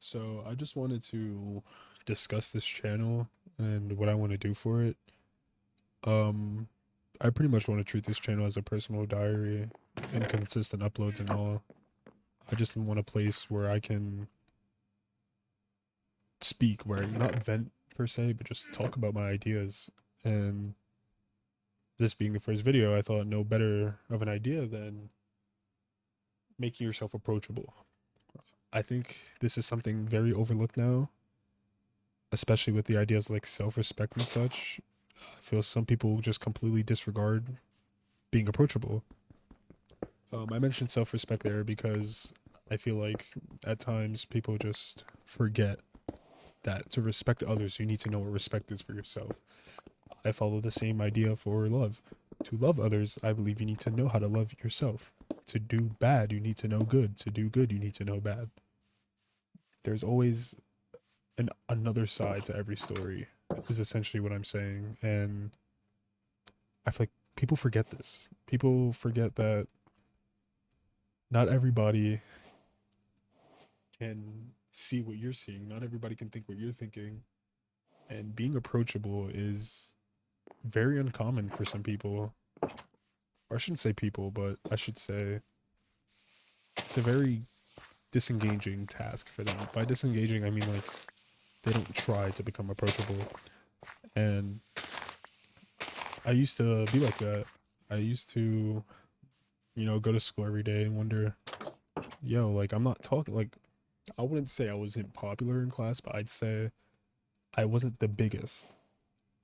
So I just wanted to discuss this channel and what I want to do for it. Um, I pretty much want to treat this channel as a personal diary, inconsistent uploads and all. I just want a place where I can speak, where not vent per se, but just talk about my ideas. And this being the first video, I thought no better of an idea than making yourself approachable. I think this is something very overlooked now, especially with the ideas like self-respect and such. I feel some people just completely disregard being approachable. I mentioned self-respect there because I feel like at times people just forget that to respect others, you need to know what respect is for yourself. I follow the same idea for love. To love others, I believe you need to know how to love yourself. To do bad, you need to know good. To do good, you need to know bad. There's always another side to every story, is essentially what I'm saying. And I feel like people forget this. People forget that not everybody can see what you're seeing. Not everybody can think what you're thinking. And being approachable is very uncommon for some people. Or I shouldn't say people, but I should say it's a very disengaging task for them. By disengaging, I mean like they don't try to become approachable. And I used to be like that. I used to, go to school every day and wonder, yo, like I'm not talking like I wouldn't say I wasn't popular in class, but I'd say I wasn't the biggest.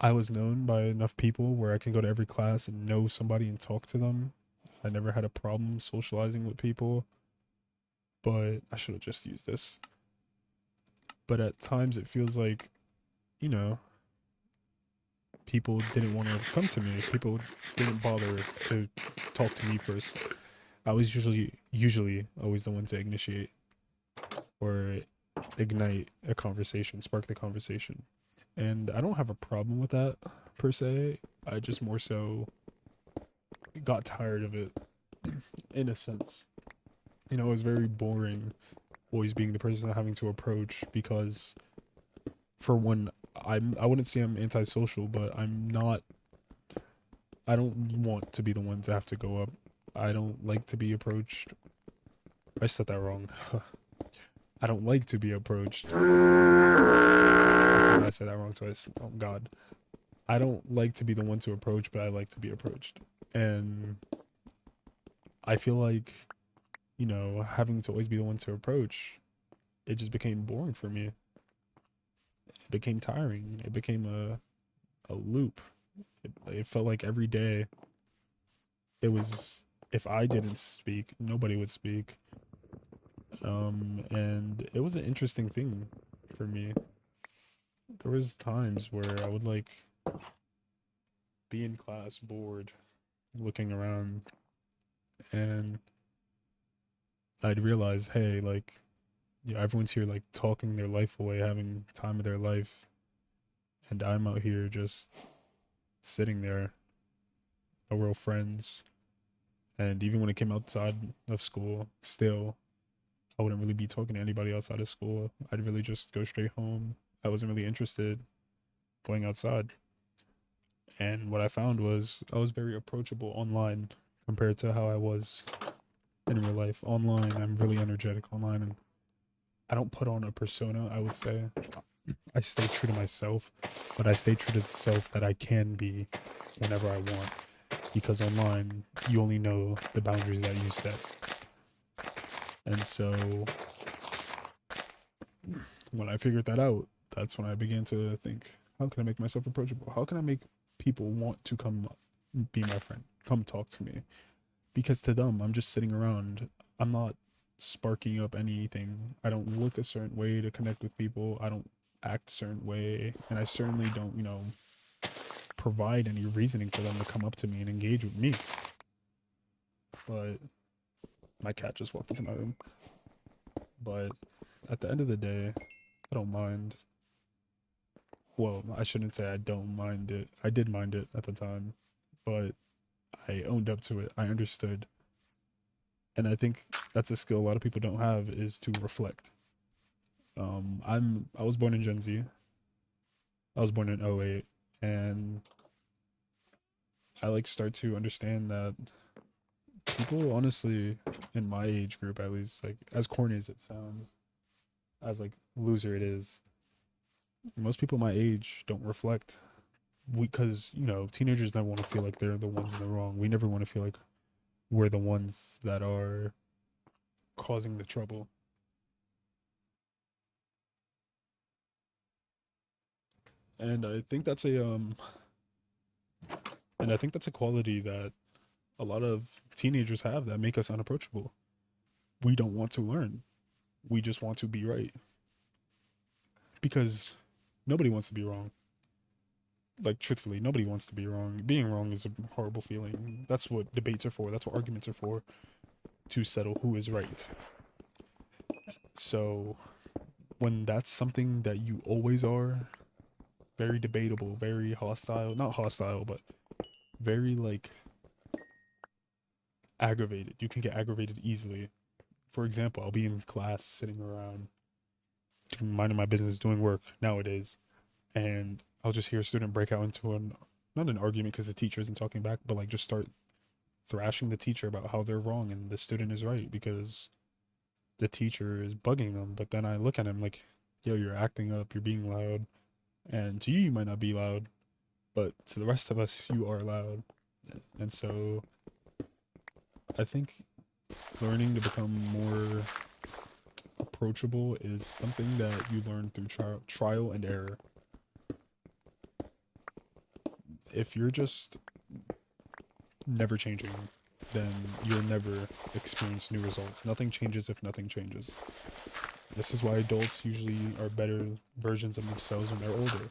I was known by enough people where I can go to every class and know somebody and talk to them. I never had a problem socializing with people, but I should have just used this. But at times it feels like, you know, people didn't want to come to me. People didn't bother to talk to me first. I was usually always the one to initiate or ignite a conversation, spark the conversation. And I don't have a problem with that per se. I just more so got tired of it in a sense. It was very boring always being the person having to approach because for one, I wouldn't say I'm antisocial, but I don't want to be the one to have to go up. I don't like to be approached. I said that wrong. I don't like to be approached. I said that wrong twice. Oh God. I don't like to be the one to approach, but I like to be approached. And I feel like, having to always be the one to approach, it just became boring for me. It became tiring. It became a loop. It felt like every day it was, if I didn't speak, nobody would speak. And it was an interesting thing for me. There was times where I would like be in class bored, looking around, and I'd realize, hey, like, everyone's here like talking their life away, having time of their life, and I'm out here just sitting there, no real friends. And even when it came outside of school, still, I wouldn't really be talking to anybody outside of school. I'd really just go straight home. I wasn't really interested going outside. And what I found was I was very approachable online compared to how I was in real life. Online, I'm really energetic online, and I don't put on a persona, I would say. I stay true to myself, but I stay true to the self that I can be whenever I want. Because online, you only know the boundaries that you set. And so when I figured that out, that's when I began to think, how can I make myself approachable? How can I make people want to come be my friend, come talk to me? Because to them, I'm just sitting around. I'm not sparking up anything. I don't look a certain way to connect with people. I don't act a certain way. And I certainly don't, provide any reasoning for them to come up to me and engage with me. But my cat just walked into my room. But at the end of the day, I don't mind. Well, I shouldn't say I don't mind it. I did mind it at the time, but I owned up to it. I understood. And I think that's a skill a lot of people don't have, is to reflect. I was born in Gen Z. I was born in '08, and I like start to understand that people honestly in my age group, at least, like as corny as it sounds, as like loser it is, most people my age don't reflect. Because teenagers never want to feel like they're the ones in the wrong. We never want to feel like we're the ones that are causing the trouble. And I think that's a quality that a lot of teenagers have that make us unapproachable. We don't want to learn. We just want to be right because nobody wants to be wrong. Like truthfully, nobody wants to be wrong. Being wrong is a horrible feeling. That's what debates are for. That's what arguments are for, to settle who is right. So when that's something that you always are, very debatable, very hostile, not hostile, but very like aggravated. You can get aggravated easily. For example, I'll be in class sitting around minding my business doing work nowadays, and I'll just hear a student break out into an not an argument because the teacher isn't talking back, but like just start thrashing the teacher about how they're wrong and the student is right because the teacher is bugging them. But then I look at him like, yo, you're acting up, you're being loud. And to you, you might not be loud, but to the rest of us, you are loud. And so I think learning to become more approachable is something that you learn through trial and error. If you're just never changing, then you'll never experience new results. Nothing changes if nothing changes. This is why adults usually are better versions of themselves when they're older.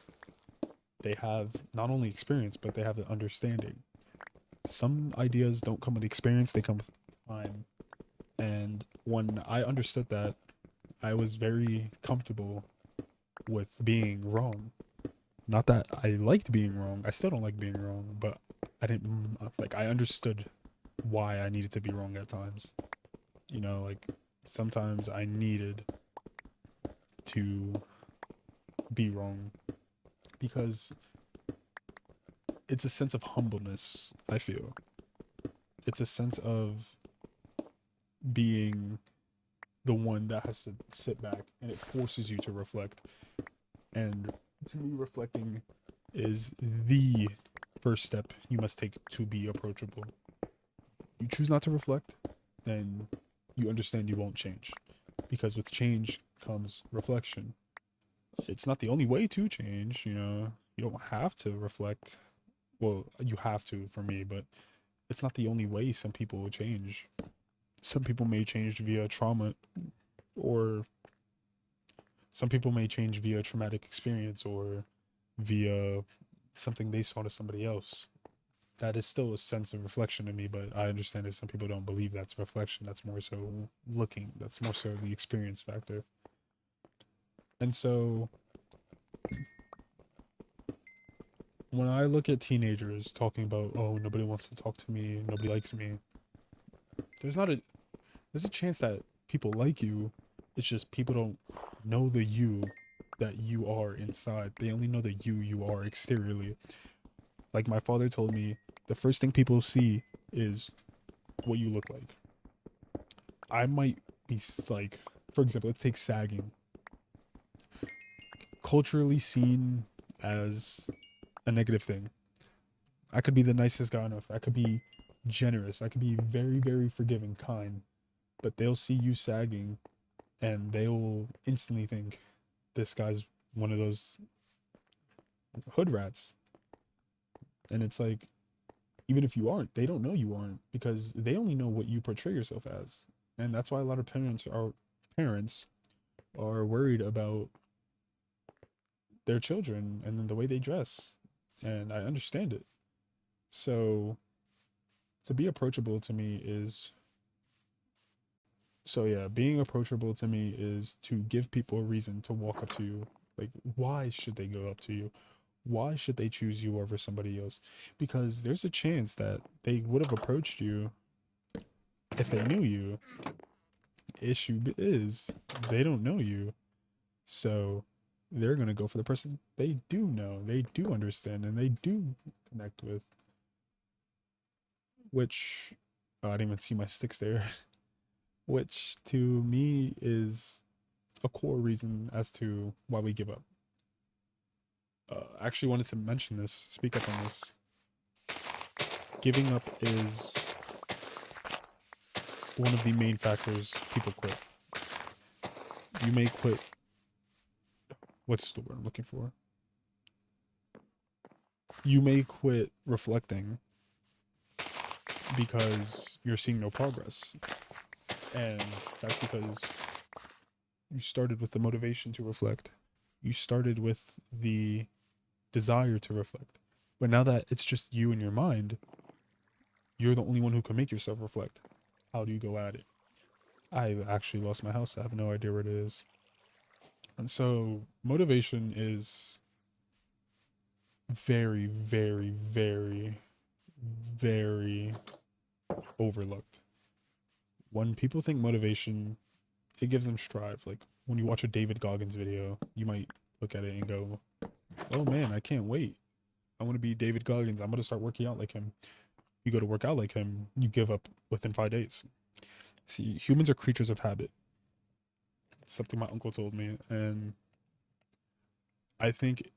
They have not only experience, but they have the understanding. Some ideas don't come with experience, they come with time. And when I understood that, I was very comfortable with being wrong. Not that I liked being wrong. I still don't like being wrong, but I didn't like I understood why I needed to be wrong at times. Like sometimes I needed to be wrong because it's a sense of humbleness, I feel. It's a sense of being the one that has to sit back and it forces you to reflect. And to me, reflecting is the first step you must take to be approachable. You choose not to reflect, then you understand you won't change. Because with change comes reflection. It's not the only way to change, You don't have to reflect. Well, you have to for me, but it's not the only way some people will change. Some people may change via trauma, or some people may change via traumatic experience or via something they saw to somebody else. That is still a sense of reflection to me, but I understand if some people don't believe that's reflection, that's more so looking, that's more so the experience factor. And so when I look at teenagers talking about, oh, nobody wants to talk to me, nobody likes me, there's not a there's a chance that people like you. It's just people don't know the you that you are inside. They only know the you are exteriorly. Like my father told me, the first thing people see is what you look like. I might be like, for example, let's take sagging. Culturally seen as a negative thing. I could be the nicest guy on earth. I could be generous. I could be very, very forgiving, kind. But they'll see you sagging and they will instantly think this guy's one of those hood rats. And it's like, even if you aren't, they don't know you aren't because they only know what you portray yourself as. And that's why a lot of parents are worried about their children and then the way they dress. And I understand it. So to be approachable to me is so yeah, being approachable to me is to give people a reason to walk up to you. Like, why should they go up to you? Why should they choose you over somebody else? Because there's a chance that they would have approached you if they knew you. Issue is they don't know you. So they're going to go for the person they do know, they do understand, and they do connect with, which I didn't even see my sticks there, which to me is a core reason as to why we give up. I actually wanted to mention this, speak up on this. Giving up is one of the main factors people quit. You may quit. What's the word I'm looking for? You may quit reflecting because you're seeing no progress. And that's because you started with the motivation to reflect. You started with the desire to reflect. But now that it's just you and your mind, you're the only one who can make yourself reflect. How do you go at it? I've actually lost my house. I have no idea where it is. And so motivation is very, very, very, very overlooked. When people think motivation, it gives them strive. Like when you watch a David Goggins video, you might look at it and go, oh man, I can't wait. I want to be David Goggins. I'm going to start working out like him. You go to work out like him, you give up within 5 days. See, humans are creatures of habit. It's something my uncle told me. And I think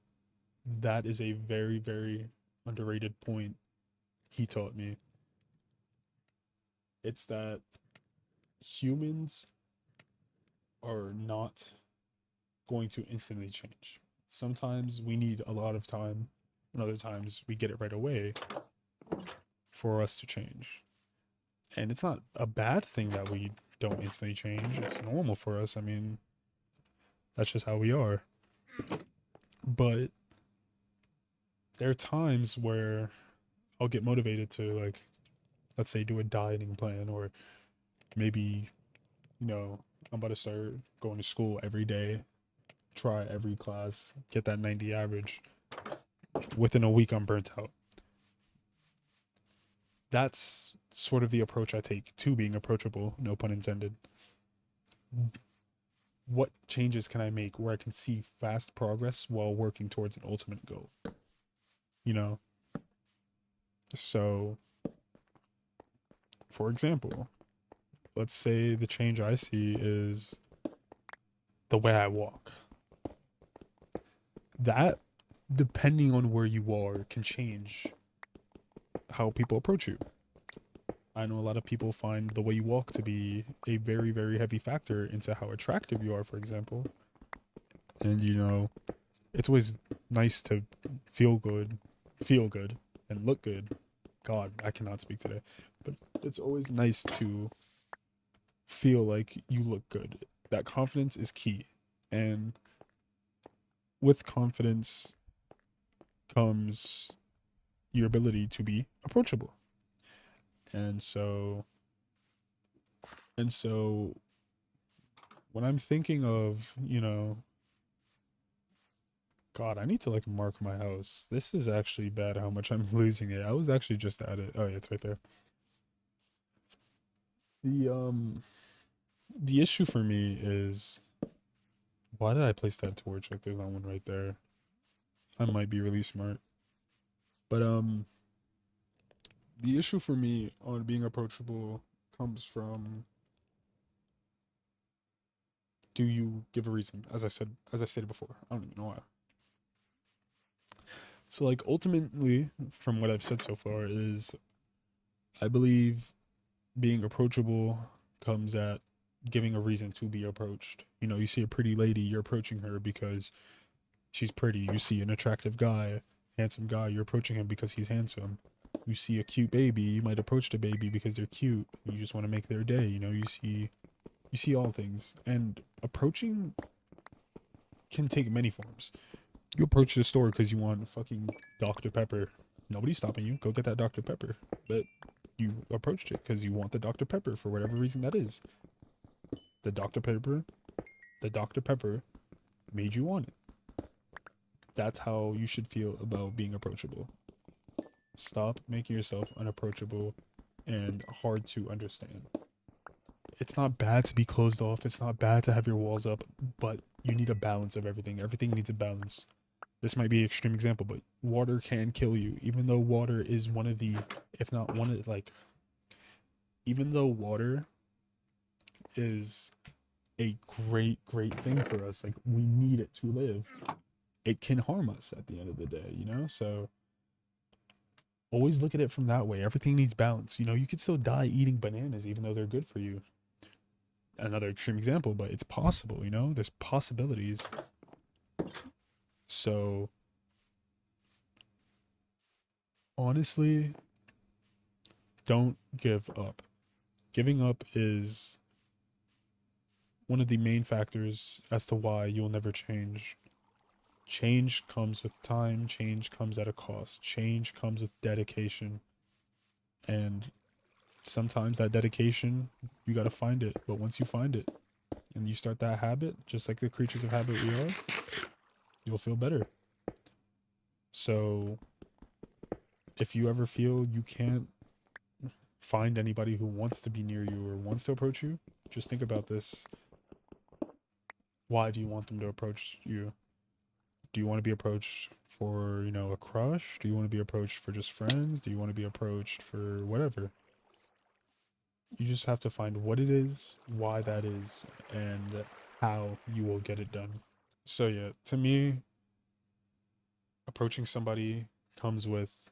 that is a very, very underrated point he taught me. It's that humans are not going to instantly change. Sometimes we need a lot of time, and other times we get it right away for us to change. And it's not a bad thing that we don't instantly change. It's normal for us. I mean, that's just how we are. But there are times where I'll get motivated to, like, let's say do a dieting plan, or maybe, I'm about to start going to school every day, try every class, get that 90 average. Within a week, I'm burnt out. That's sort of the approach I take to being approachable, no pun intended. What changes can I make where I can see fast progress while working towards an ultimate goal? You know? So, for example, let's say the change I see is the way I walk. That, depending on where you are, can change how people approach you. I know a lot of people find the way you walk to be a very, very heavy factor into how attractive you are, for example. And, it's always nice to feel good, and look good. God, I cannot speak today. But it's always nice to feel like you look good. That confidence is key. And with confidence comes your ability to be approachable. And so when I'm thinking of, God, I need to like mark my house. This is actually bad how much I'm losing it. I was actually just at it. Oh yeah, it's right there. The issue for me is, why did I place that torch? Like there's not one right there. I might be really smart. But the issue for me on being approachable comes from, do you give a reason? As I stated before, I don't even know why. So like ultimately, from what I've said so far, is I believe being approachable comes at giving a reason to be approached. You see a pretty lady, you're approaching her because she's pretty. You see an attractive guy, handsome guy, you're approaching him because he's handsome. You see a cute baby, you might approach the baby because they're cute. You just want to make their day. You see all things. And approaching can take many forms. You approach the store because you want fucking Dr. Pepper. Nobody's stopping you. Go get that Dr. Pepper. But you approached it because you want the Dr. Pepper for whatever reason that is. The Dr. Pepper made you want it. That's how you should feel about being approachable. Stop making yourself unapproachable and hard to understand. It's not bad to be closed off. It's not bad to have your walls up, but you need a balance of everything. Everything needs a balance. This might be an extreme example, but water can kill you. Even though water is one of the, if not one of, like, even though water is a great thing for us, like, we need it to live, it can harm us at the end of the day, you know? So always look at it from that way. Everything needs balance. You know, you could still die eating bananas even though they're good for you. Another extreme example, but it's possible, you know? There's possibilities. So honestly, don't give up. Giving up is one of the main factors as to why you'll never change. Change comes with time, change comes at a cost, change comes with dedication. And sometimes that dedication, you got to find it. But once you find it and you start that habit, just like the creatures of habit we are, you'll feel better. So if you ever feel you can't find anybody who wants to be near you or wants to approach you, just think about this. Why do you want them to approach you? Do you want to be approached for, you know, a crush? Do you want to be approached for just friends? Do you want to be approached for whatever? You just have to find what it is, why that is, and how you will get it done. So yeah, to me, approaching somebody comes with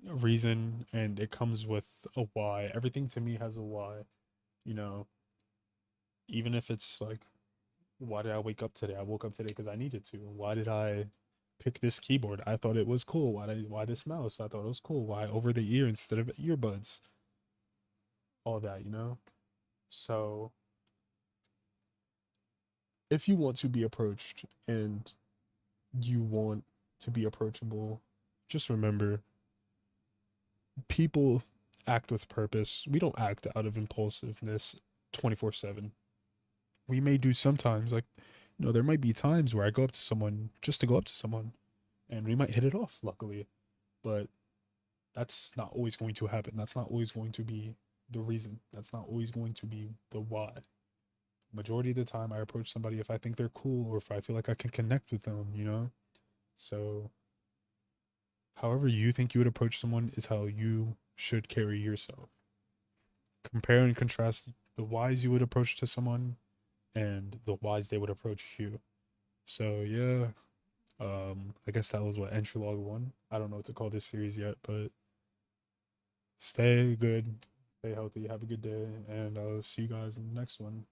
a reason and it comes with a why. Everything to me has a why, you know, even if it's like, why did I wake up today? I woke up today because I needed to. Why did I pick this keyboard? I thought it was cool. Why this mouse? I thought it was cool. Why over the ear instead of earbuds? All that, you know? So if you want to be approached and you want to be approachable, just remember, people act with purpose. We don't act out of impulsiveness 24/7. We may do sometimes, like, you know, there might be times where I go up to someone just to go up to someone and we might hit it off, luckily. But that's not always going to happen. That's not always going to be the reason. That's not always going to be the why. Majority of the time, I approach somebody if I think they're cool or if I feel like I can connect with them, you know? So, however you think you would approach someone is how you should carry yourself. Compare and contrast the whys you would approach to someone and the whys they would approach you. So, yeah, I guess that was what entry log one. I don't know what to call this series yet, but stay good, stay healthy, have a good day, and I'll see you guys in the next one.